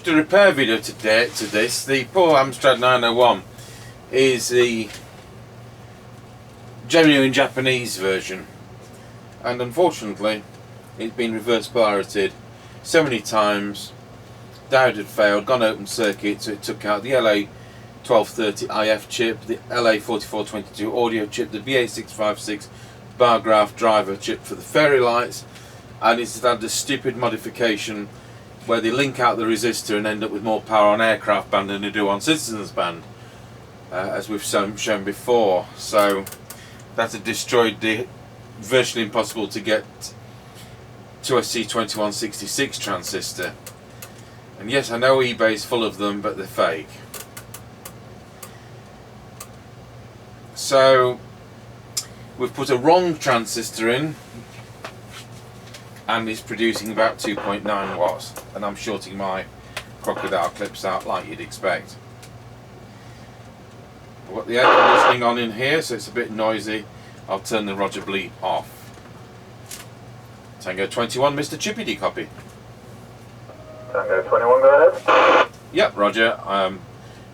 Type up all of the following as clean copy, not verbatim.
watched a repair video to this. The poor Amstrad 901 is the genuine Japanese version, and unfortunately it's been reverse pirated so many times. Diode had failed, gone open circuit, so it took out the LA 1230 IF chip, the LA 4422 audio chip, the BA656 bar graph driver chip for the fairy lights, and it's had this stupid modification where they link out the resistor and end up with more power on aircraft band than they do on citizens band, as we've shown before. So that had destroyed the virtually impossible to get 2SC2166 transistor. And yes, I know eBay's full of them, but they're fake. So we've put a wrong transistor in, and it's producing about 2.9 watts, and I'm shorting my crocodile clips out like you'd expect. I've got the air conditioning on in here, so it's a bit noisy. I'll turn the Roger bleep off. Tango 21, Mr Chippie copy. Tango 21, go ahead. Yep, Roger.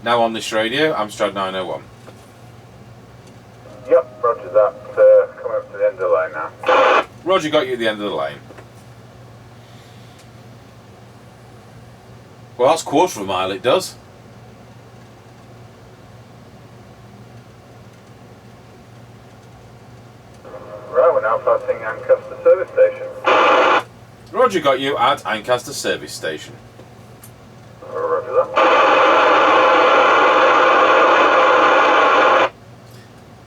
Now on this radio, Amstrad 901. Yep, Roger that. Coming up to the end of the line now. Roger got you at the end of the lane. Well, that's quarter of a mile it does. Right, we're now passing Ancaster service station. Roger got you at Ancaster service station. Roger that.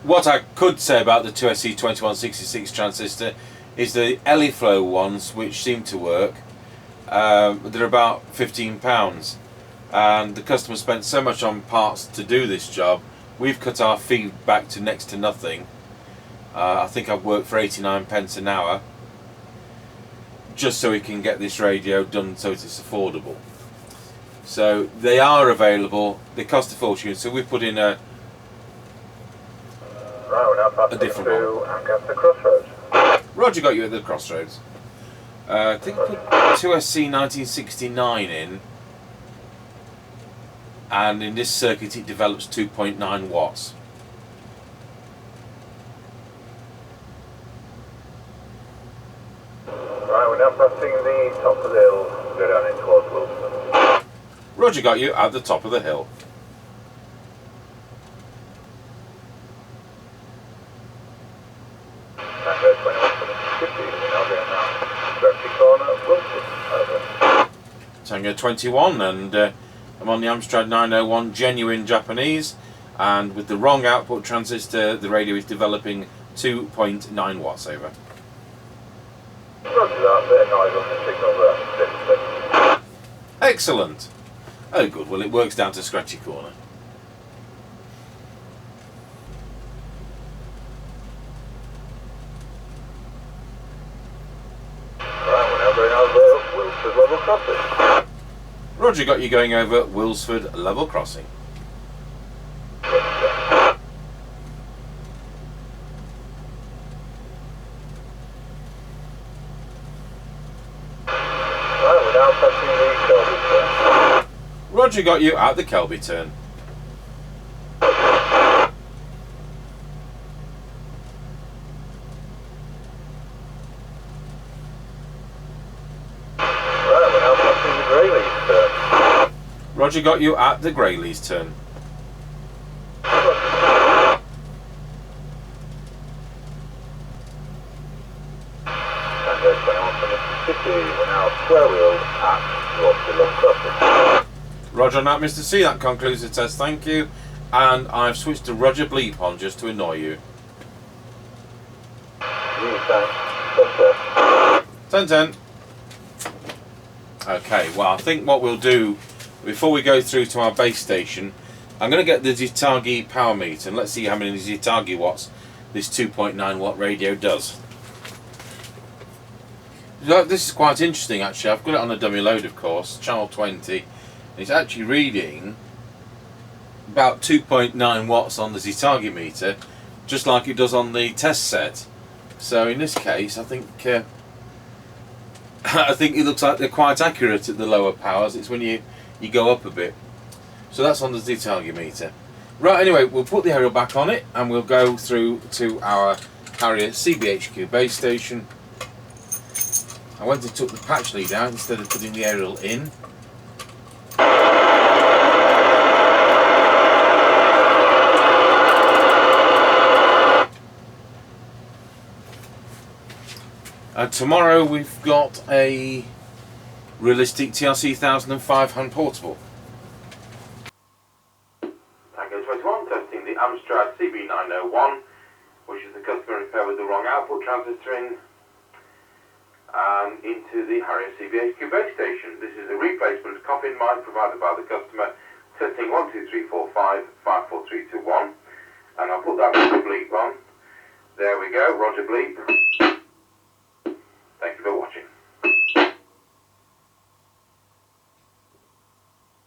What I could say about the 2SC2166 transistor is the Eliflow ones, which seem to work. They're about £15, and the customer spent so much on parts to do this job. We've cut our fee back to next to nothing. I think I've worked for 89p an hour, just so we can get this radio done so it's affordable. So they are available. They cost a fortune, so we put in a different one. Ancaster Crossroads. Roger got you at the crossroads. I think put 2SC 1969 in, and in this circuit it develops 2.9 watts. Right, we're now passing the top of the hill, go down in towards Wilson. Roger got you at the top of the hill. Tango 21 for Mr Chippie, we're now going around Berkeley Corner, Wilson. Over. Tango 21, and I'm on the Amstrad 901 genuine Japanese, and with the wrong output transistor the radio is developing 2.9 watts over. Roger that, bit of noise on the signal there. Excellent. Oh good, well it works down to Scratchy Corner. Right, we're now going over Wilsford Level Crossing. Roger got you going over Wilsford Level Crossing. Right, we're now passing the Kelby turn. Roger got you at the Kelby turn. Right, we're now passing the Greyleys turn. Roger got you at the Greyleys turn. Tango 21 for Mr Chippie, we're now square wheeled at Wilsford Level Crossing. Roger on that, Mr C. That concludes the test, thank you. And I've switched to Roger bleep on just to annoy you. Thanks. 10-10. Okay, well I think what we'll do, before we go through to our base station, I'm going to get the Zitagi power meter and let's see how many Zitagi watts this 2.9 watt radio does. This is quite interesting actually. I've got it on a dummy load of course, channel 20. It's actually reading about 2.9 watts on the Zitagi meter, just like it does on the test set. So in this case I think I think it looks like they're quite accurate at the lower powers. It's when you go up a bit. So that's on the detallium meter. Right, anyway, we'll put the aerial back on it and we'll go through to our Harrier CBHQ base station. I went and took the patch lead out instead of putting the aerial in. And tomorrow we've got a realistic TRC 1005 hand portable. Tango 21 testing the Amstrad CB901, which is the customer repair with the wrong output transistor in, and into the Harrier CBHQ base station. This is a replacement coffin mic provided by the customer. Testing 1, 2, 3, 4, 5, 5, 4, 3, 2, 1, and I'll put that Roger bleep on. There we go, Roger bleep.